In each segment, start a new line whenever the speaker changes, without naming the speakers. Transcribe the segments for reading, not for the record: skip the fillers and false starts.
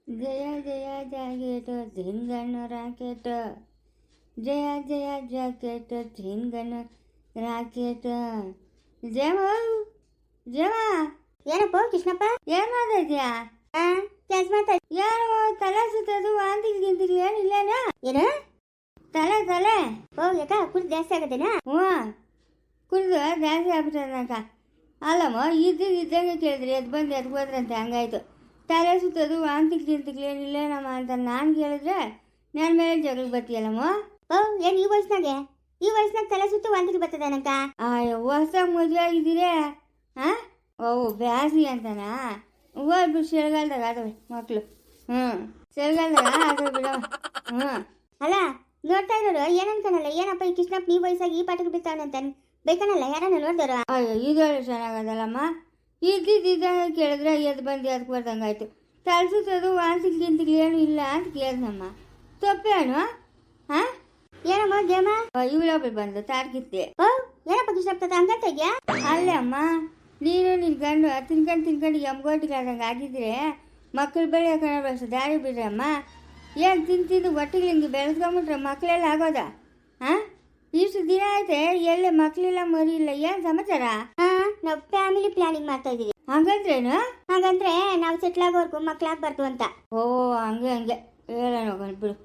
ಜಯ ಜಯ jacket ಜಿನ್ಗಣ್ಣು rocket ಜಯ ಜಯ jacket ಜಿನ್ಗಣ್ಣು rocket ಜಯಮ ಜಯಮ
ಏನಪ್ಪ ಕೃಷ್ಣಪ್ಪ?
ಏನ್ ಮಾಡ್ತಾ ಇದೀಯಾ?
ಕೆಲಸ ಮಾಡ್ತಾ
ಏನು ತಲೆ ಸುತ್ತದು ವಾಂತಿಗೆ ಗಿಂತಿಗೆ ಏನಿಲ್ಲೇನ?
ಏನು
ತಲೆ ತಲೆ
ಓ ಯಾಕ ಕುಡ್ ಜಾಸ್ತಿ ಆಗದೇನಾ?
ಹ್ಞೂ ಕುಡಿದು ಜಾಸ್ತಿ ಆಗ್ಬಿಟ್ಟದಕ್ಕ. ಅಲ್ಲಮ್ಮ ಇದ್ದಂಗೆ ಕೇಳಿದ್ರಿ ಎದ್ದು ಬಂದು ಎದ್ದು ಹೋದ್ರಂತೆ, ಹಂಗಾಯ್ತು. ತಲೆ ಸುತ್ತದು ವಾಂತಿಗೆ ಗಿಂತಿಗೆ ಏನಿಲ್ಲೇನಮ್ಮ ಅಂತ ನಾನು ಕೇಳಿದ್ರೆ ನನ್ನ ಮೇಲೆ ಜಗಳ ಬರ್ತೀಯಲ್ಲಮ್ಮ.
ಓ ಏನ್ ಈ ವಯಸ್ಸಿನಾಗ ತಲೆ ಸುತ್ತು ವಾಂತಿಗೆ ಬರ್ತದೇನಂತ?
ಹೊಸ ಮದುವೆ ಆಗಿದ್ದೀರಿ ಹಾಂ? ಓ ಬ್ಯಾಸಿ ಅಂತನಾ? ಹೋಗ್ಬಿಟ್ಟು ಚಳಿಗಾಲದಾಗ ಆದವೆ ಮಕ್ಕಳು. ಚಳಿಗಾಲದಾಗ ಆದವೆ ಬಿಡವ.
ಅಲ್ಲ ನೋಡ್ತಾ ಇರೋರು ಏನ್ ಅನ್ಕನಲ್ಲ, ಏನಪ್ಪ ಈ ಕೃಷ್ಣಪ್ಪ ನೀ ವಯಸ್ಸಾಗಿ ಈ ಪಾಠಕ್ಕೆ ಬಿಡ್ತಾವನಂತ ಬೇಕನಲ್ಲ, ಯಾರನ್ನ ನೋಡ್ದಾರ?
ಅಯ್ಯೋ ಇದೊಳ್ಳೆ ಚೆನ್ನಾಗದಲ್ಲಮ್ಮ. ಇದ್ದಿದ್ದಂಗೆ ಕೇಳಿದ್ರೆ ಎದ್ದು ಬಂದು ಎದ್ದು ಬರ್ದಂಗಾಯ್ತು. ತಲೆ ಸುತ್ತದು ವಾಂತಿಗೆ ಗಿಂತಿಗೆ ಏನು ಇಲ್ಲ ಅಂತ ಕೇಳಿದ್ನಮ್ಮ. ತಪ್ಪೇನು? ಹಾಂ
ಏನಮ್ಮ ಗೇಮ?
ಇವಳೊಬ್ಬಳು ಬಂದು ತಾರ್ಕಿತ್ತೆ.
ಓ ಏನಪ್ಪ ಕೃಷ್ಣಪ್ಪ ಹಂಗಂತ ಇದೆಯಾ?
ಅಲ್ಲೇ ಅಮ್ಮ, ನೀನು ನಿನ್ನ ಗಂಡು ತಿನ್ಕೊಂಡು ಎಮ್ಗೋಟಿಗಾದಂಗೆ ಆಗಿದ್ರೆ ಮಕ್ಕಳು ಬೆಳೆಯೋಕೆ ದಾರಿ ಬಿಡ್ರಮ್ಮ. ಏನು ತಿಂದು ಒಟ್ಟಿಗೆ ಹಿಂಗೆ ಬೆಳೆಸ್ಕೊಂಬಿಟ್ರೆ ಮಕ್ಕಳೆಲ್ಲ ಆಗೋದ? ಹಾಂ ಇಷ್ಟು ದಿನ ಐತೆ ಎಲ್ಲೇ ಮಕ್ಕಳಿಲ್ಲ ಮರಿ ಇಲ್ಲ, ಏನು ಸಮಾಚಾರ?
ನಾವು ಫ್ಯಾಮಿಲಿ ಪ್ಲಾನಿಂಗ್ ಮಾಡ್ತಾ ಇದೀವಿ.
ಹಂಗಂದ್ರೇನು?
ಹಾಗಂದ್ರೆ ನಾವು ಸೆಟ್ಲ್ ಆಗೋವರೆಗೂ ಮಕ್ಕಳಾಗಬಾರ್ದು ಅಂತ.
ಓ ಹಂಗೆ ಹೇಳೋಣ ಬಿಡು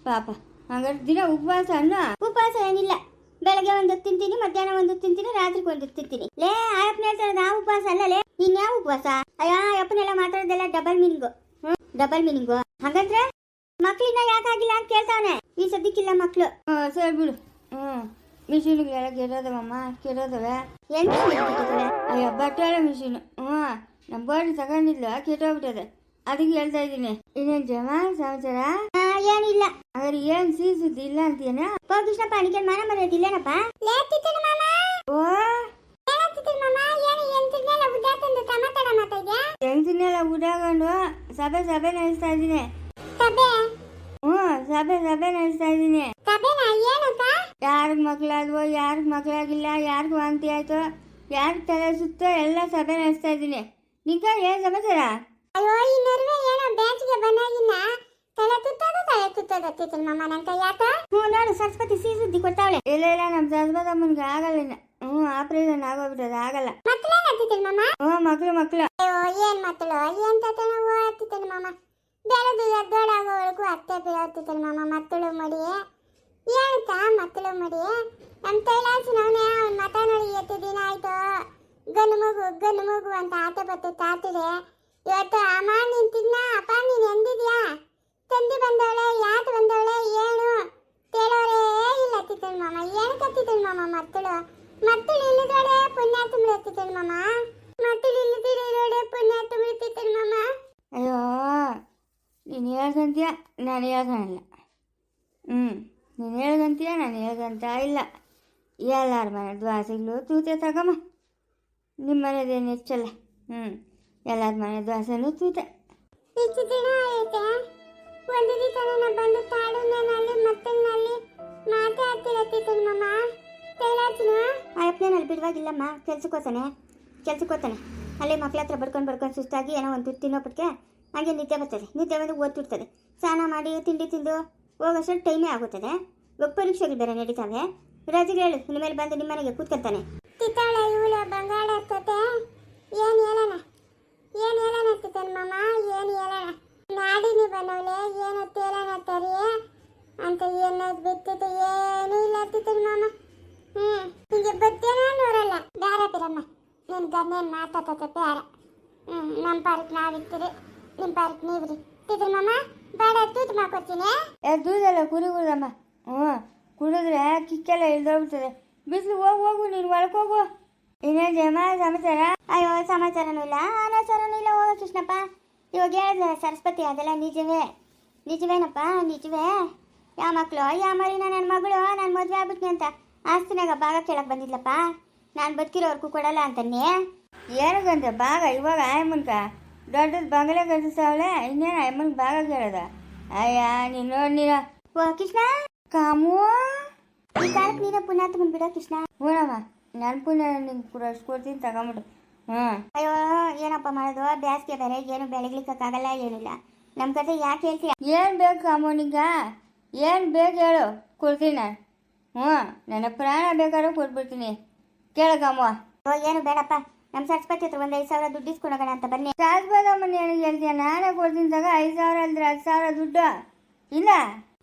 ಪಾಪ. ಹಂಗಾದ್ರೆ ದಿನ ಉಪವಾಸ ಅನ್ನ?
ಉಪವಾಸ ಏನಿಲ್ಲ, ಬೆಳಗ್ಗೆ ಒಂದು ತಿಂತೀನಿ, ಮಧ್ಯಾಹ್ನ ಒಂದು ತಿಂತೀನಿ, ರಾತ್ರಿಗೆ ಒಂದು ತಿಂತೀನಿ. ಲೇ ಆಯಪ್ಪನ ಹೇಳ್ತಾರೆ ನಾವು ಉಪವಾಸ ಅಲ್ಲ ಲೇ, ಇನ್ಯಾವ ಉಪವಾಸ? ಅಯ್ಯಪ್ಪನೆಲ್ಲ ಮಾತಾಡೋದೆಲ್ಲ ಡಬಲ್ ಮೀನಿಂಗು. Double meaning. ಹಾಗಂದ್ರೆ ಮಕ್ಳಿನ ಯಾಕಾಗಿಲ್ಲ ಅಂತ ಕೇಳ್ತಾವನೆ. ಈ ಸದ್ಯಕ್ಕಿಲ್ಲ ಮಕ್ಳು.
ಸರಿ ಬಿಡು. ಮಿಷಿನ್ಗಳೆಲ್ಲ ಕೆಡೋದವಮ್ಮ, ಕೆಡೋದವೆ. ಅಯ್ಯೋ ಬಟ್ಟೆ ಮಿಷಿನ್. ನಮ್ಮ ಬೋರ್ಡ್ ತಗೊಂಡಿಲ್ಲ, ಕೆಟ್ಟೋಗ್ಬಿಟ್ಟದೆ, ಅದಕ್ಕೆ ಹೇಳ್ತಾ ಇದ್ದೀನಿ. ಇನ್ನೇನು ಜಮ ಸಮಾಚಾರ?
ಏನಿಲ್ಲ.
ಹಾಗಾದ್ರೆ ಏನ್ ಸಿಹಿ ಸುದ್ದಿ ಇಲ್ಲ ಅಂತೀನ?
ಕೃಷ್ಣಪ್ಪ ಅನಿಕೆ ಮಾನ ಮರೆಯೋದಿಲ್ಲೇನಪ್ಪ? ಓ
ಹೆಂಗಸಿನೆಲ್ಲ ಉಡಾಕೊಂಡು ಸಭೆ ನಡೆಸ್ತಾ ಇದ್ದೀನಿ. ಸಭೆ ನಡೆಸ್ತಾ ಇದ್ದೀನಿ. ಯಾರಿಗ್ ಮಕ್ಳಾದ್ವೋ, ಯಾರಿಗ್ ಮಕ್ಳಾಗಿಲ್ಲ, ಯಾರಿಗ್ ವಾಂತಿ ಆಯ್ತು, ಯಾರಿಗ್ ತಲೆ ಸುತ್ತ ಎಲ್ಲ ಸಭೆ ನಡೆಸ್ತಾ ಇದ್ದೀನಿ. ನಿಂಕ ಏನ್ ಸಮಾಚಾರ?
ಅಯ್ಯೋ ಈ ನಡುವೆ ಏನೋ ಬ್ಯಾಂಚ್ಗೆ ಬಂದಾಗಿನ್ನ ತಲೆ ತುತ್ತದ ಮಾಮ ನಂತ ಯಾಕ? ನೋಡು ಸರಸ್ವತಿ ಸಿಹಿ ಸುದ್ದಿ ಕೊಡ್ತಾವಳೆ.
ಇಲ್ಲ ನಮ್ಮ ಸರಸ್ವತಮ್ಮನ್ಗೆ ಆಗಲ್ಲ. ಆಪರೇಷನ್ ಆಗೋಗ್ಬಿಟ್ಟದ, ಆಗಲ್ಲ. ಮಕ್ಳು.
ಅಯ್ಯೋ ಏನ್ ಮಕ್ಕಳು, ಏನ್ ತತನ ಓದ್ತಿತ್ತೇನೆ ಮಾಮ. ಬೆಳೆದು ದೊಡ್ಡಾಗೋವರೆಗೂ ಅತ್ತೆ ಬೀಳೋಗ್ತಿತ್ತೇನೆ ಮಾಮ. ಮಕ್ಕಳು ಮಡಿ ಏನಂತ ಮಕ್ಕಳು ಮಡಿ. ನಮ್ಮ ತೈಲಾಸಿನವನೇ ಅವ್ನ ಮತ ನೋಡಿ ಎಷ್ಟು ದಿನ ಆಯ್ತು. ಗನ್ನು ಮಗು ಅಂತ ಆಟ ಬತ್ತು ತಾತಿದೆ. ಇವತ್ತು ಅಮ್ಮ ನೀನ್ ತಿನ್ನ, ಅಪ್ಪ ನೀನ್ ಎಂದಿದ್ಯಾ, ತಂದಿ ಬಂದವಳೆ, ಯಾಕೆ ಬಂದವಳೆ, ಏನು ತೇಳೋರೇ ಇಲ್ಲ ತಿತ್ತೇನೆ ಮಾಮ. ಏನು ಕತ್ತಿತ್ತೇನೆ ಮಾಮ. ಮತ್ತಳು ಇಲ್ಲದೋಡೆ ಪುಣ್ಯ ತುಂಬಿಡ್ತಿತ್ತೇನೆ ಮಾಮ. ಮತ್ತಳು ಇಲ್ಲದಿರೋಡೆ ಪುಣ್ಯ ತುಂಬಿಡ್ತಿತ್ತೇನೆ ಮಾಮ.
ಅಯ್ಯೋ ನೀನು ಹೇಳ್ಕಂತೀಯ, ನಾನು ಹೇಳ್ಕೊಳಲ್ಲ. ನೀನು ಹೇಳ್ಕಂತೀಯ, ನಾನು ಹೇಳ್ಕಂತ ಇಲ್ಲ. ಎಲ್ಲಾರ ಮನೆ ದ್ವಾಸೆಗಳು ತೂತೆ ತಗಮ್ಮ. ನಿಮ್ಮ ಮನೆದೇನು ಹೆಚ್ಚಲ್ಲ. ಎಲ್ಲಾರ ಮನೆ ದ್ವಾಸೆನೂ ತೂತೆ.
ಹೆಚ್ಚು ದಿನ ಆಯ್ತೆ. ಒಂದು ದಿವಸ ನಾನು ಬಂದು ತಾಡುನಲ್ಲಿ ಮತ್ತಲ್ಲಿ ಮಾತಾಡ್ತಿರತ್ತಿತ್ತು ಮಾಮ. ತೈಲಾಚಿನ ಅಯ್ಯಪ್ಪನಲ್ಲಿ ಬಿಡುವಾಗಿಲ್ಲಮ್ಮ. ಕೆಲ್ಸಕ್ಕೋತಾನೆ. ಅಲ್ಲೇ ಮಕ್ಳ ಹತ್ರ ಬಡ್ಕೊಂಡು ಸುಸ್ತಾಗಿ ಏನೋ ಒಂದು ತಿನ್ನೋಪಟ್ಟಿಗೆ ಹಾಗೆ ನಿದ್ದೆ ಬರ್ತದೆ. ನಿದ್ದೆ ಬಂದು ಓದ್ತಿರ್ತದೆ. ಸ್ನಾನ ಮಾಡಿ ತಿಂಡಿ ತಿಂದು ಹೋಗೋಷ್ಟು ಟೈಮೇ ಆಗುತ್ತದೆ. ಇವಾಗ ಪರೀಕ್ಷೆಗಳು ಬೇರೆ ನಡೀತಾವೆ. ರಜೆಗೆ ಹೇಳು, ಇನ್ಮೇಲೆ ಬಂದು ನಿಮ್ಮ ಮನೆಗೆ ಕೂತ್ಕೊಳ್ತಾನೆ. ತಿತ್ತಾಳೆ ಇವಳು ಬಂಗಾಳ ಇರ್ತತೆ. ಏನು ಹೇಳೋಣ ತಿತ್ತನ್ ಮಾಮ, ಏನು ಹೇಳೋಣ. ನಾಡಿನಿ ಬಂದವಳೆ, ಏನು ತೇಲನ ತರಿ ಅಂತ ಏನದು ಬಿತ್ತಿತ್ತು, ಏನೂ ಇಲ್ಲ ತಿತ್ತನ್ ಮಾಮ. ಹಿಂಗೆ ಬತ್ತೇನೋ ನೋಡಲ್ಲ. ಬೇರೆ ಬಿರಮ್ಮ, ನಿನ್ನ ಗನ್ನೇನು ಮಾತಾಡ್ತತೆ ಬೇರೆ. ನಮ್ಮ ಪಾರ್ಕ್ ನಾವಿರ್ತೀರಿ, ನಿಮ್ಮ ಪಾರ್ಕ್ ನೀವ್ರಿ ತಿತ್ತನ್ ಮಾಮ. ಬೇಡ ತೂತು ಮಾಡ್ಕೊತೀನಿ.
ದೂದಲ್ಲ ಕುರಿಗುದಮ್ಮ. ಕುಡಿದ್ರೆ ಕಿಕ್ಕೆಲ್ಲ ಇಳ್ದೋಗ್ಬಿಡ್ತದೆ. ಬಿಸಿಲು ಹೋಗು ನೀನು ಒಳಕೋಗು. ಇನ್ನೇನು ಜಮ ಸಮಾಚಾರ?
ಅಯ್ಯೋ ಸಮಾಚಾರನೂ ಇಲ್ಲ, ಅನಾಚಾರನೂ ಇಲ್ಲ. ಹೋಗೋ ಕೃಷ್ಣಪ್ಪ, ಇವಾಗ ಹೇಳಿದ್ರೆ ಸರಸ್ವತಿ ಅದೆಲ್ಲ ನಿಜವೇನಪ್ಪ, ನಿಜವೇ. ಯಾವ ಮಕ್ಕಳು, ಯಾವ ಮರಿನ ನನ್ನ ಮಗಳು ನಾನು ಮದುವೆ ಆಗ್ಬಿಟ್ನಿ ಅಂತ ಆಸ್ತಿನಾಗ ಭಾಗ ಕೇಳಕ್ಕೆ ಬಂದಿದ್ಲಪ್ಪ. ನಾನು ಬದುಕಿರೋರ್ಗೂ ಕೊಡಲ್ಲ ಅಂತನ್ನೇ.
ಏನಕ್ಕಂತ ಭಾಗ? ಇವಾಗ ಆಯಮ್ಮನ್ಕ ದೊಡ್ಡದು ಬಂಗಲೆ ಕಟ್ಟಿಸ್ತಾವಳೆ, ಇನ್ನೇನು ಆಯಮ್ಮನ್ಗೆ ಭಾಗ ಕೇಳೋದ? ಅಯ್ಯ ನೀನು ನೋಡ್ನೀರ.
ಓ ಕೃಷ್ಣ
ಕಾಮು,
ಈ ಕಾಲಕ್ಕೆ ನೀನು ಪುಣ್ಯ ಬಿಡೋ ಕೃಷ್ಣ.
ಹೂನಮ್ಮ, ನಾನು ಪುಣ್ಯ ನಿಂಗೆ ಪುರಷ್ಟು ಕೊಡ್ತೀನಿ, ತಗೊಂಬಿಡು.
ಅಯ್ಯೋ ಏನಪ್ಪ ಮಾಡೋದು, ಬೇಸಿಗೆ ಬೇರೆ, ಏನು ಬೆಳಗ್ಲಿಕ್ಕಾಗಲ್ಲ, ಏನಿಲ್ಲ. ನಮ್ಮ ಕತೆ ಯಾಕೆ ಹೇಳ್ತೀಯ?
ಏನು ಬೇಕು ಅಮ್ಮನಿಗ? ಏನು ಬೇಕು ಹೇಳು, ಕೊಡ್ತೀನಿ ನಾನು. ಹ್ಞೂ, ನನ್ನ ಪ್ರಾಣ ಬೇಕಾದ್ರೂ ಕೊಟ್ಬಿಡ್ತೀನಿ, ಕೇಳಕ್ಕಮ್ಮ.
ಓ ಏನು ಬೇಡಪ್ಪ, ನಮ್ಮ ಸರಸ್ವತಿ ಹತ್ರ ಒಂದು 5,000 ದುಡ್ಡು ಇಸ್ಕೊಳೋಣ ಅಂತ ಬನ್ನಿ.
ಶಾಶ್ವತಮ್ಮ ನನಗೆ ಹೇಳ್ತೀಯ? ನಾನೇ ಕೊಡ್ತೀನಿ ತಗ. 5,000 ಅಂದ್ರೆ 10,000 ದುಡ್ಡು ಇಲ್ಲ.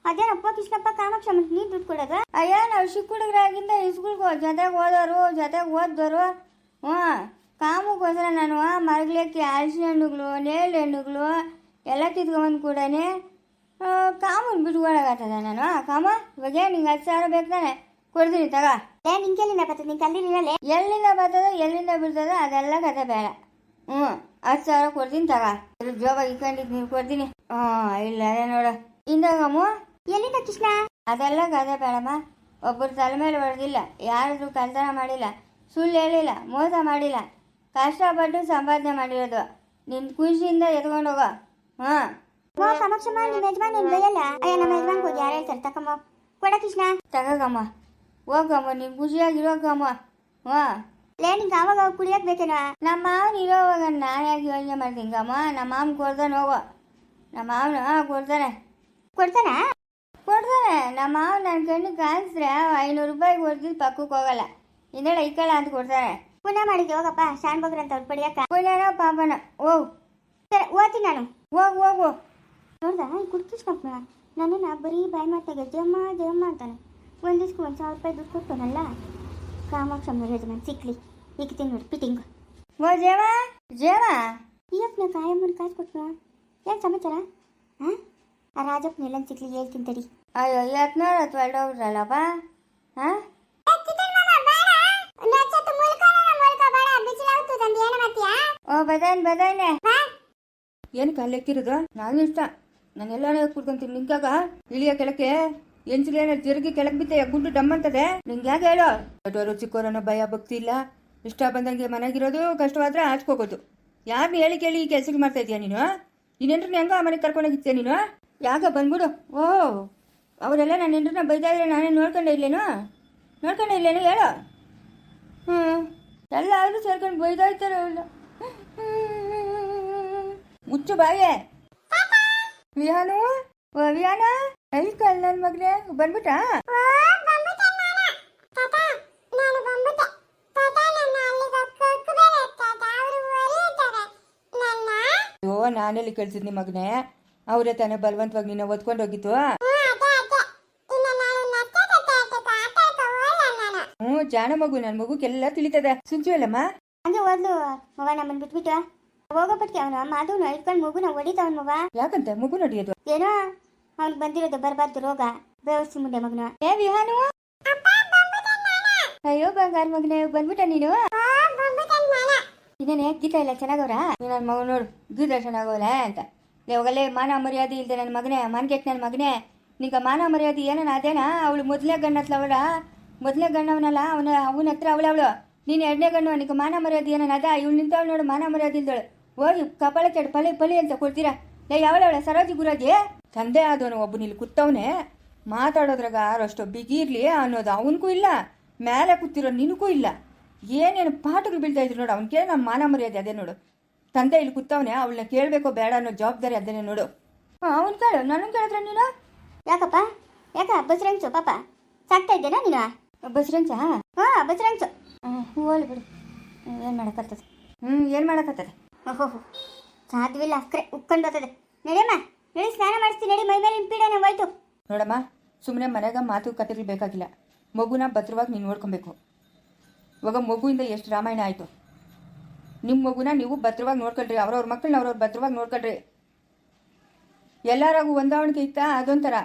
ಅದೇನಪ್ಪ ಕೃಷ್ಣಪ್ಪ ಕಾಮಾಕ್ಷ ನೀನು ದುಡ್ಡು ಕೊಡೋದು?
ಅಯ್ಯೋ, ನಾವು ಚಿಕ್ಕ ಹುಡುಗರಾಗಿಂದ ಇಸ್ಕೂಲ್ಗೆ ಜೊತೆಗೆ ಓದೋರು, ಜೊತೆಗೆ ಓದ್ದೋರು. ಹ್ಞೂ, ಕಾಮಕ್ಕೋಸ್ಕರ ನಾನು ಮರಗ್ಲಿಕ್ಕೆ ಹಲಸಿನ ಹಣ್ಣುಗಳು, ನೇರಳೆ ಹಣ್ಣುಗಳು ಎಲ್ಲ ಕಿತ್ಕೊಂಬಂದು ಕೂಡನೇ ಕಾಮನ್ ಬಿಟ್ಕೊಳಕತ್ತದ ನಾನು. ಕಾಮ ಇವಾಗ ನಿಂಗೆ 10,000 ಬೇಕು ತಾನೆ? ಕೊಡ್ತೀನಿ ತಗ.
ನಿಂಗೆಲ್ಲಿಂದ ಬರ್ತದೆ? ನಿನ್ ಕಲ್ಲಿರಲ್ಲ.
ಎಲ್ಲಿಂದ ಬರ್ತದ ಎಲ್ಲಿಂದ ಬಿಡ್ತದ ಅದೆಲ್ಲ ಕತೆ ಬೇಡ. 10,000 ಕೊಡ್ತೀನಿ ತಗ. ಜೋಬಾಗಿ ಇಟ್ಕೊಂಡಿದ್ದು ನೀವು ಕೊಡ್ತೀನಿ. ಇಲ್ಲ ಅದೇ ನೋಡು ಇಂದಾಗಮ್ಮ.
ಎಲ್ಲಿಂದ ಕೃಷ್ಣ?
ಅದೆಲ್ಲ ಕತೆ ಬೇಡಮ್ಮ. ಒಬ್ಬರು ತಲೆ ಮೇಲೆ ಹೊಡೆದಿಲ್ಲ, ಯಾರಾದ್ರೂ ಕಳ್ತನ ಮಾಡಿಲ್ಲ, ಸುಳ್ಳು ಹೇಳಿಲ್ಲ, ಮೋಸ ಮಾಡಿಲ್ಲ, ಕಷ್ಟಪಟ್ಟು ಸಂಪಾದನೆ ಮಾಡಿರೋದು. ನಿನ್ನ ಖುಷಿಯಿಂದ ಎತ್ಕೊಂಡು ಹೋಗೋ. ಹಾಂ
ಕಾಮಾಕ್ಷಮ್ಮ, ನಿಮ್ಮ ಯಜಮಾನ್ ಏನು ಬೈಯಲ್ಲ? ಅಯ್ಯ, ನಮ್ಮ ಯಜಮಾನ್ ಹೋಗಿ ಯಾರು ಹೇಳ್ತಾರೆ? ತಕಮ್ಮ ಕೊಡ ಕೃಷ್ಣ.
ತಗಮ್ಮ, ಹೋಗಮ್ಮ, ನೀನು ಖುಷಿಯಾಗಿರೋಕಮ್ಮ. ಹಾಂ
ನಿಂಗೆ ಆವಾಗ ಕುಡಿಯಕ್ ಬೇಕೇನೋ?
ನಮ್ಮ ಮಾವನ ಇರೋವಾಗ ನಾನು ಯಾಕೆ ಯೋಚನೆ ಮಾಡ್ತೀನಿ ಕಮ್ಮ. ನಮ್ಮ ಮಾವನ ಕೊಡ್ತಾನೆ ಹೋಗೋ. ನಮ್ಮ ಮಾವನ ಕೊಡ್ತಾನೆ.
ಕೊಡ್ತಾನ?
ಕೊಡ್ತಾನೆ ನಮ್ಮ ಮಾವ. ನನ್ನ ಕಣ್ಣಿಗೆ ಕಾಣಿಸಿದ್ರೆ 500 ರೂಪಾಯಿ ಕೊಡ್ತಿದ್ದು ಪಕ್ಕಕ್ಕೆ ಹೋಗಲ್ಲ. ಹಿಂದೆಲ್ಲ ಇಕ್ಕಲ್ಲ ಅಂತ ಕೊಡ್ತಾನೆ.
ಪುಣ್ಯ ಮಾಡಿದ್ದೆ ಹೋಗಪ್ಪ, ಶಾನ್ ಬಗ್ರ ಅಂತ ಅವ್ರು ಪಡಿಯಕ್ಕ.
ಪುಣ್ಯನ ಪಾಪನ. ಹೋಗು.
ಸರಿ ಓದ್ತೀನಿ ನಾನು.
ಹೋಗು ಹೋಗು.
ನೋಡ್ದ ಈ ಕುಡ್ಕಿಸ್ನಪ್ಪ ನನ್ನನ್ನು ಬರೀ ಬಾಯಿ ಮಾತಾಗ ಜಮ್ಮ ಜಮ್ಮ ಅಂತಾನೆ. ಒಂದು ದಿವ್ಸಕ್ಕೆ 1,000 ರೂಪಾಯಿ ದುಡ್ಡು ಕೊಟ್ಟನಲ್ಲ. ಕಾಮಾಕ್ಷಮ್ಮ ಯಜಮಾನ್ ಸಿಕ್ಲಿ ಇಕ್ತೀನಿ ನೋಡಿ ಪಿಟಿಂಗ್.
ಓ ಜೇಮ ಜೇಮ,
ಇವತ್ತು ನಾ ಕಾಯಮ್ಮನ ಕಾಸು ಕೊಟ್ಟು ಏನು ಸಮಾಚಾರ? ಹಾಂ, ಆ ರಾಜಪ್ಪನ ಎಲ್ಲ ಸಿಕ್ಲಿ ಹೇಳ್ತೀನಿ ತಡಿ.
ಅಯ್ಯೋ, ಇವತ್ತು ನೋಡತ್ತು ಹೊರಟೋಗ್ರಲ್ಲಪ್ಪ. ಹಾಂ ಓ ಬದಾಯ್ನೆ ಬದಾಯ್ನೆ.
ಏನಕ್ಕೆ ಅಲ್ಲೆಕ್ಕಿರೋದು? ನಾನು ಇಷ್ಟ ನಾನೆಲ್ಲಾನೇ ಕುಡ್ಕೊಂತೀನಿ. ನಿಂಗಾಗ ಇಳಿಯ ಕೆಳಕ್ಕೆ ಎಂಚಿಲೇನ ತಿರುಗಿ ಕೆಳಗೆ ಬಿತ್ತೆ ಗುಂಡು ಡಮ್ ಅಂತದೆ. ನಿಂಗೆ ಯಾಕೆ ಹೇಳು? ದೊಡ್ಡವರು ಚಿಕ್ಕವರನ್ನೋ ಭಯ ಭಕ್ತಿ ಇಲ್ಲ. ಇಷ್ಟ ಬಂದಂಗೆ ಮನೆಗಿರೋದು, ಕಷ್ಟವಾದ್ರೆ ಆಚ್ಕೋಗೋದು. ಯಾರನ್ನ ಹೇಳಿ ಕೇಳಿ ಈ ಕೆಲಸಕ್ಕೆ ಮಾಡ್ತಾ ಇದೀಯ ನೀನು? ನೀನೆಂಟ್ರನ್ನ ಹೆಂಗ ಮನೆಗೆ ಕರ್ಕೊಂಡೋಗಿರ್ತೀಯ ನೀನು? ಯಾಕ ಬಂದ್ಬಿಡು. ಓ, ಅವರೆಲ್ಲ ನನ್ನ ಹೆಂಡ್ರನ್ನ ಬೈತಾ ಇದ್ರೆ ನಾನೇ ನೋಡ್ಕೊಂಡೆ ಇಲ್ಲೇನು ಹೇಳು.
ಎಲ್ಲ ಆದ್ರೂ ಸೇರ್ಕೊಂಡು ಬೈದಾ ಇರ್ತಾರೆ ಅವಳು.
ಮುಚ್ಚು ಬಾಯೇ.
ವಿಹಾನು, ಓ ವಿಹಾನ, ಎಲ್ಲಿ ಕಲ್ ನನ್ನ ಮಗನೇ ಬಂದ್ಬಿಟ್ಟ?
ಅಯ್ಯೋ, ನಾನೆಲ್ಲಿ ಕಳ್ಸಿದ್ ನಿಮ್ಮ ಮಗನೇ? ಅವರೇ ತಾನೇ ಬಲವಂತವಾಗಿ ನಿನ್ನ ಒದ್ಕೊಂಡು ಹೋಗಿತ್ತು. ಜಾಣ ಮಗು, ನನ್ನ ಮಗುಗೆಲ್ಲ ತಿಳಿತದೆ. ಸುಂಚು ಅಲ್ಲಮ್ಮ
ಹಂಗೆ ಓದ್ಲು ಮಗ ನಮ್ಮನ್ನು ಬಿಟ್ಬಿಟ್ಟು ಹೋಗೋಪಟ್ಟಿಗೆ ಅವನು ಮಾಧವನು ಇಟ್ಕೊಂಡು ಮಗುನ ಹೊಡಿತಾವನ್ ಮಗ.
ಯಾಕಂತೆ ಮಗು ನಡೆಯೋದು?
ಏನೋ ಅವ್ನಿಗೆ ಬಂದಿರೋದು ಬರಬಾರ್ದು ರೋಗ, ಬೇವಸ್ತಿ ಮುಂದೆ ಮಗನ.
ಏ ವಿಹಾನು, ಅಯ್ಯೋ ಬಂಗಾರ ಮಗನೇ ಬಂದ್ಬಿಟ್ಟ ನೀನು. ಇನ್ನೇನೆ ಗೀತಾ ಇಲ್ಲ ಚೆನ್ನಾಗವ್ರ? ನನ್ನ ಮಗ ನೋಡು ಗೀತಾ ಚೆನ್ನಾಗವಲ್ಲ ಅಂತ. ಇವಾಗಲೇ ಮಾನ ಮರ್ಯಾದೆ ಇಲ್ದೆ ನನ್ನ ಮಗನೇ, ಮಾನ್ಗೆಟ್ ನನ್ನ ಮಗನೇ. ನಿಂಗ ಮಾನ ಮರ್ಯಾದೆ ಏನನ ಅದೇನಾ? ಅವಳು ಮೊದಲೇ ಗಣ್ಣತ್ಲವಳ, ಮೊದಲೇ ಗಣ್ಣವನಲ್ಲ ಅವನ ಹತ್ರ ಅವಳು. ನೀನು 2ನೇ ಗಣ್ಣು. ನಿಂಗೆ ಮಾನ ಮರ್ಯಾದೆ ಏನನ ಅದ? ಇವಳು ನಿಂತವಳು ನೋಡು, ಮಾನ ಮರ್ಯಾದೆ ಇಲ್ದಳು. ಹೋಗಿ ಕಪಾಳ ಕೆಟ್ಟು ಪಳಿ ಅಂತ ಕೊಡ್ತೀರಾ? ಯಾವಳವಳ ಸರೋಜಿ ಗುರಾಜಿ?
ತಂದೆ ಆದವನು ಒಬ್ಬ ಇಲ್ಲಿ ಕೂತವನೆ, ಮಾತಾಡೋದ್ರಾಗ ಅಷ್ಟು ಬಿಗಿರ್ಲಿ ಅನ್ನೋದು ಅವನಿಗೂ ಇಲ್ಲ, ಮೇಲೆ ಕೂತಿರೋ ನಿನಗೂ ಇಲ್ಲ. ಏನೇನು ಪಾಠಗಳು ಬೀಳ್ತಾ ಇದ್ರು ನೋಡು. ಅವ್ನು ಕೇಳಿ ನಮ್ಮ ಮಾನ ಮರ್ಯಾದೆ ಅದೇ ನೋಡು. ತಂದೆ ಇಲ್ಲಿ ಕೂತವನೆ, ಅವಳನ್ನ ಕೇಳಬೇಕೋ ಬೇಡ ಅನ್ನೋ ಜವಾಬ್ದಾರಿ ಅದೇನೆ ನೋಡು.
ಅವನು ಕೇಳು, ನನ್ನ ಕೇಳಿದ್ರೆ ನೀನು
ಯಾಕಪ್ಪ? ಯಾಕ ಬಸರಂಚು ಪಾಪ ಸಾಕ್ತಾ ಇದ್ದೇನಾ ನೀನು?
ಬಸ್ರಂಚ?
ಹಾಂ ಬಸರಂಚು.
ಹೋಗ್ಲಿ ಬಿಡು, ಏನು ಮಾಡಕತ್ತದ? ಏನು ಮಾಡಕತ್ತದ?
ಓಹೋ, ಸಾಧ್ಯವಿಲ್ಲ ಅಕ್ರೆ ಉಕ್ಕೊಂಡು ಹೋಗ್ತದೆ. ನಡಿಯಮ್ಮ, ನಡಿ ಸ್ನಾನ ಮಾಡಿಸ್ತೀನಿ, ನಡಿ ಮೈ ಮೇಲೆ ಇಂಪೀಡನೆ ಹೋಯ್ತು.
ನೋಡಮ್ಮ, ಸುಮ್ಮನೆ ಮನೆಗೆ ಮಾತುಕತೆಗಳು ಬೇಕಾಗಿಲ್ಲ. ಮಗುನ ಭದ್ರವಾಗಿ ನೀನು ನೋಡ್ಕೊಬೇಕು. ಇವಾಗ ಮಗುವಿಂದ ಎಷ್ಟು ರಾಮಾಯಣ ಆಯಿತು. ನಿಮ್ಮ ಮಗುನ ನೀವು ಭದ್ರವಾಗಿ ನೋಡ್ಕೊಳ್ರಿ, ಅವ್ರವ್ರ ಮಕ್ಕಳನ್ನ ಅವ್ರವ್ರು ಭದ್ರವಾಗಿ ನೋಡ್ಕೊಳ್ರಿ. ಎಲ್ಲರಾಗೂ ಹೊಂದಾವಣಿಕೆ ಇತ್ತಾ? ಅದೊಂಥರ.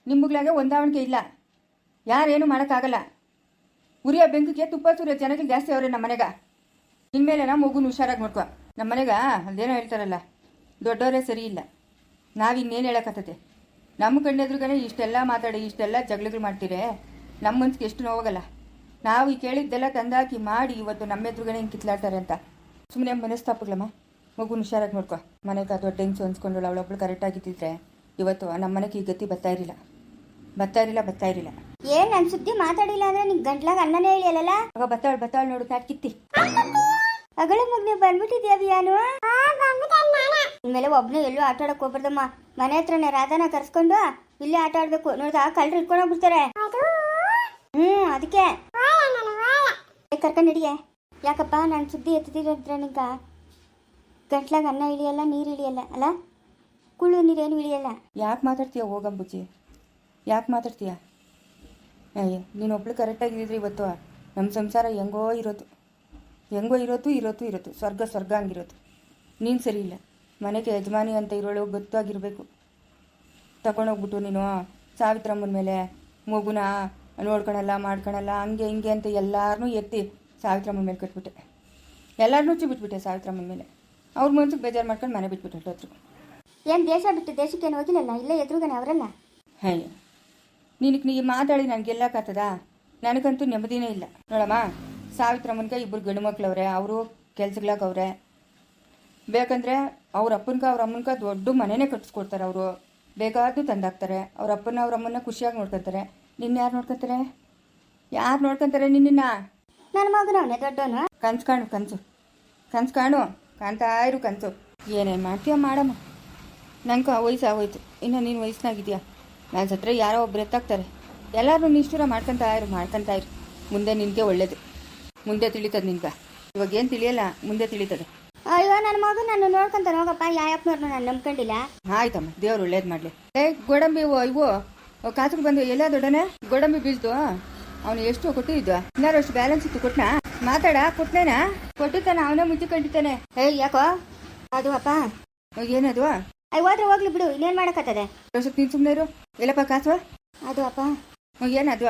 ನಿಮ್ಮಗ್ಲಾಗೆ ಹೊಂದಾವಣಿಕೆ ಇಲ್ಲ. ಯಾರೇನು ಮಾಡೋಕ್ಕಾಗಲ್ಲ. ಉರಿಯೋ ಬೆಂಕಿಗೆ ತುಪ್ಪ ಸುರಿಯೋ ಜನಗಳು ಜಾಸ್ತಿ ಅವ್ರೆ ನಮ್ಮ ಮನೆಗೆ. ಇನ್ಮೇಲೆ ನಾವು ಮಗುನ ಹುಷಾರಾಗಿ ನೋಡ್ಕೊ. ನಮ್ಮ ಮನೆಗೆ ಅದೇನೋ ಹೇಳ್ತಾರಲ್ಲ, ದೊಡ್ಡವರೇ ಸರಿ ಇಲ್ಲ. ನಾವಿನ್ನೇನು ಹೇಳೋಕ್ಕತ್ತದೆ? ನಮ್ಮ ಕಣ್ಣೆದ್ರುಗನೆ ಇಷ್ಟೆಲ್ಲ ಮಾತಾಡಿ ಇಷ್ಟೆಲ್ಲ ಜಗಳಗಳು ಮಾಡ್ತೀರೇ, ನಮ್ಮ ಮನ್ಸಿಗೆ ಎಷ್ಟು ನೋವಾಗಲ್ಲ. ನಾವು ಈ ಕೇಳಿದ್ದೆಲ್ಲ ತಂದಾಕಿ ಮಾಡಿ ಇವತ್ತು ನಮ್ಮ ಎದುರುಗನೆ ಹಿಂಗೆ ಕಿತ್ಲಾಡ್ತಾರೆ ಅಂತ. ಸುಮ್ಮನೆ ಮನಸ್ತಾಪಗಳಮ್ಮ. ಮಗುನ ಹುಷಾರಾಗಿ ನೋಡ್ಕೊ. ಮನೆಗೆ ದೊಡ್ಡ ಹೆಂಗ್ಸು ಅನ್ಸ್ಕೊಂಡಳು ಅವಳೊಬ್ಳು ಕರೆಕ್ಟಾಗಿದ್ದಿದ್ರೆ ಇವತ್ತು ನಮ್ಮ ಮನೆಗೆ ಈ ಗತಿ ಬರ್ತಾ ಇರಲಿಲ್ಲ.
ಏನ್ ನನ್ ಸುದ್ದಿ ಮಾತಾಡಿಲ್ಲ ಅಂದ್ರೆ ನಿನ್ ಗಂಟ್ಲಾಗ ಅನ್ನನೇ ಹೇಳಿಯಲ್ಲ.
ಆಗ ಬತ್ತಾಳು ನೋಡು ಕಿತ್ತಿ.
ಅಗಳ ಮಗ್ನೆ ಬಂದ್ಬಿಟ್ಟಿದ್ಯಾ ವಿಯಾನು? ಇನ್ಮೇಲೆ ಒಬ್ನೇ ಎಲ್ಲೂ ಆಟ ಆಡಕ್ ಹೋಗ್ಬಾರ್ದಮ್ಮ.
ಮನೆ ಹತ್ರನೇ ರಾಧಾನ ಕರ್ಸ್ಕೊಂಡು ಇಲ್ಲೇ ಆಟ ಆಡ್ಬೇಕು ನೋಡ್ದಾ ಕಳ್ರು ಇಟ್ಕೊಂಡು ಹೋಗ್ಬಿಡ್ತಾರೆ.
ಅದು
ಅದಕ್ಕೆ
ವಾಳ ನಾನು ವಾಳ.
ಕರ್ಕೊಂಡು ಹಿಡಿಯೇ. ಯಾಕಪ್ಪ ನಾನು ಸುದ್ದಿ ಎತ್ತಿದ್ರೆ ನಿಂಗ ಗಂಟ್ಲಾಗ ಅನ್ನ ಇಳಿಯಲ್ಲ, ನೀರು ಇಳಿಯಲ್ಲ ಅಲ್ಲ, ಕುಳ್ಳು ನೀರೇನು ಇಳಿಯಲ್ಲ.
ಯಾಕೆ ಮಾತಾಡ್ತೀಯ ಹೋಗಂಬುಜ್ಜಿ, ಯಾಕೆ ಮಾತಾಡ್ತೀಯ? ಅಯ್ಯ ನೀನು ಒಬ್ಳು ಕರೆಕ್ಟಾಗಿದ್ದಿದ್ರೆ ಇವತ್ತು ನಮ್ಮ ಸಂಸಾರ ಹೆಂಗೋ ಇರೋದು, ಹೆಂಗೋ ಇರೋದು ಸ್ವರ್ಗ ಸ್ವರ್ಗ ಹಂಗಿರೋದು. ನೀನು ಸರಿ ಇಲ್ಲ, ಮನೆಗೆ ಯಜಮಾನಿ ಅಂತ ಇರೋಳು ಗೊತ್ತಾಗಿರಬೇಕು. ತಗೊಂಡೋಗ್ಬಿಟ್ಟು ನೀನು ಸಾವಿತ್ರಮ್ಮನ ಮೇಲೆ ಮಗುನ ನೋಡ್ಕೊಳಲ್ಲ ಮಾಡ್ಕೊಳಲ್ಲ ಹಂಗೆ ಹಿಂಗೆ ಅಂತ ಎಲ್ಲರನ್ನೂ ಎತ್ತಿ ಸಾವಿತ್ರಮ್ಮನ ಮೇಲೆ ಕಟ್ಬಿಟ್ಟೆ, ಎಲ್ಲರನ್ನೂ ಬಿಟ್ಬಿಟ್ಟೆ ಸಾವಿತ್ರಮ್ಮನ ಮೇಲೆ. ಅವ್ರ ಮನ್ಸಿಗೆ ಬೇಜಾರು ಮಾಡ್ಕೊಂಡು ಮನೆ ಬಿಟ್ಬಿಟ್ಟು ಹೊಟ್ಟೋದ್ರು.
ಏನು ದೇಶ ಬಿಟ್ಟು ದೇಶಕ್ಕೇನು ಹೋಗಿಲ್ಲಲ್ಲ, ಇಲ್ಲೇ ಎದುರುಗನೆ ಅವರಲ್ಲ.
ಅಯ್ಯ ನಿನಗೆ ನೀ ಮಾತಾಡಿ ನನಗೆ ಗೆಲ್ಲಕ್ಕಾಗ್ತದಾ? ನನಗಂತೂ ನೆಮ್ಮದಿನೇ ಇಲ್ಲ ನೋಡಮ್ಮ. ಸಾವಿತ್ರಮ್ಮನ್ಗೆ ಇಬ್ಬರು ಗಂಡು ಮಕ್ಳವ್ರೆ, ಅವರು ಕೆಲ್ಸಗಳಾಗವ್ರೆ. ಬೇಕಂದರೆ ಅವ್ರ ಅಪ್ಪನ್ಗೆ ಅವ್ರ ಅಮ್ಮನ್ಗೆ ದೊಡ್ಡ ಮನೆಯೇ ಕಟ್ಟಿಸ್ಕೊಡ್ತಾರೆ. ಅವರು ಬೇಕಾದ್ದು ತಂದಾಕ್ತಾರೆ. ಅವ್ರ ಅಪ್ಪನ ಅವ್ರ ಅಮ್ಮನ್ನ ಖುಷಿಯಾಗಿ ನೋಡ್ಕೊತಾರೆ. ನಿನ್ನ ಯಾರು ನೋಡ್ಕೊತಾರೆ? ಯಾರು ನೋಡ್ಕೊತಾರೆ ನಿನ್ನ?
ನನ್ನ ಮಗನವನೇ ದೊಡ್ಡವನು.
ಕನ್ಸು ಕಾಣು, ಕನ್ಸು ಕಾಣು, ಕಾಣ್ತಾ ಇರು ಕನಸು. ಏನೇನು ಮಾಡ್ತೀಯ ಮಾಡಮ್ಮ, ನಂಗೆ ವಯಸ್ಸಾಗೋಯ್ತು, ಇನ್ನು ನೀನು ವಯಸ್ಸಿನಾಗಿದೆಯಾ. ನಾನು ಸತ್ರ ಯಾರೋ ಒಬ್ರು ಎತ್ತಾಕ್ತಾರೆ. ಎಲ್ಲರೂ ನಿಷ್ಠೂರ ಮಾಡ್ಕೊತಾ ಇರು. ಮುಂದೆ ನಿನಗೆ ಒಳ್ಳೇದು, ಮುಂದೆ ತಿಳಿತದೆ ನಿನ್ಗೆ. ಇವಾಗ ಏನು ತಿಳಿಯಲ್ಲ, ಮುಂದೆ ತಿಳಿತದೆ.
ಅಯ್ಯೋ ನನ್ನ ಮಗ ನಾನು ನೋಡ್ಕೊಂತಾನೆ ಹೋಗಪ್ಪ. ಯಾಯಪ್ಪನವ್ರನ್ನ ನಾನು ನಂಬ್ಕೊಂಡಿಲ್ಲ.
ಆಯ್ತಮ್ಮ, ದೇವ್ರು ಒಳ್ಳೇದು ಮಾಡಲಿ. ಗೋಡಂಬಿ ಇವು ಕಾಸಿಗೆ ಬಂದು ಎಲ್ಲ ದೊಡ್ಡನೆ ಗೋಡಂಬಿ ಬೀಳ್ದು. ಅವನು ಎಷ್ಟು ಕೊಟ್ಟಿದ್ದು? ಇನ್ನಾರು ಅಷ್ಟು ಬ್ಯಾಲೆನ್ಸ್ ಇತ್ತು, ಕೊಟ್ಟನಾ? ಮಾತಾಡ, ಕೊಟ್ಟನೇನಾ? ಕೊಟ್ಟಿದ್ದಾನೆ, ಅವನೇ ಮುಚ್ಚಿಕೊಂಡಿದ್ದಾನೆ. ಯಾಕೋ ಅದು ಅಪ್ಪ? ಏನದು? ಹೋದ್ರೆ ಹೋಗ್ಲಿ ಬಿಡು, ಇನ್ನೇನು ಮಾಡೋಕ್ಕತ್ತದೆ? ನೀನು ಸುಮ್ಮನೆ ಇರು. ಎಲ್ಲಪ್ಪ ಕಾಸು?
ಅದು ಅಪ್ಪ
ಏನದು?